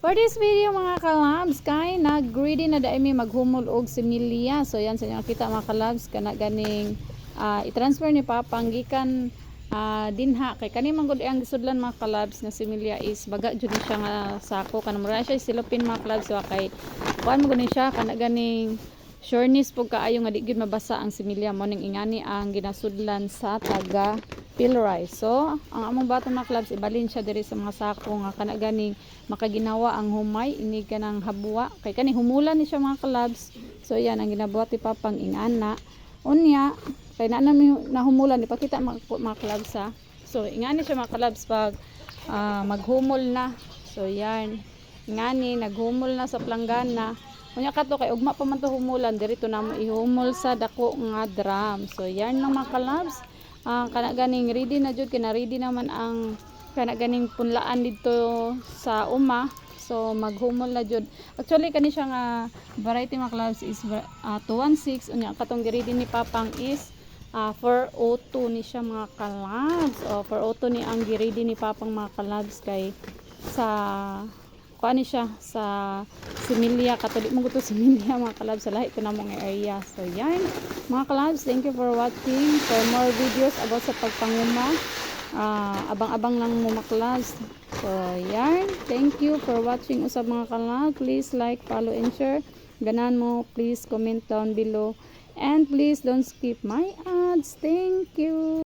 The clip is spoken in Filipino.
For this video mga kalabs, kay nag-greedy na dai mi maghumol og similya. So yan sa inyo nakita mga kalabs, kana ganing i-transfer ni Papang gikan dinha kay kani man gud ang gisudlan mga kalabs na similya is baga jud ni siya nga sako kana mura siya silupin mga kalabs wa kay kuan mo gani siya kana ganing sureness pug kaayo nga di gyud mabasa ang similya mo ning ingani ang ginasudlan sa taga Pilray. So ang among bato mga clubs ibalin siya diri sa mga sako nga kana ganing makaginawa ang humay ini kanang habwa kay kani humulan ni siya mga clubs. So yan ang ginabuhat ni Papang ingana unya kay na nahumulan ipakita mga clubs ha. So ingani siya mga clubs pag maghumol na. So yan ingani naghumol na sa planggana. Unya kato kay ugma pa man to humulan dirito na mo ihumol sa dako nga drum. So yan lang mga clubs. Kana ganing ready na jud kina ready naman ang kana ganing punlaan dito sa uma. So maghumol na jud. Actually kani siya nga variety mga clubs is 216 unya katong ready ni Papang is 402 ni siya mga clubs. 402 ni ang ready ni Papang mga clubs kay sa kuan ni siya sa similya katulik mo gusto similya mga kalabs sa lahi ito na mong area. So yan mga kalabs, thank you for watching. For more videos about sa pagpanguma abang-abang lang mo mga kalabs. So yan, thank you for watching usab mga kalabs. Please like, follow and share. Ganan mo, please comment down below and please don't skip my ads. Thank you.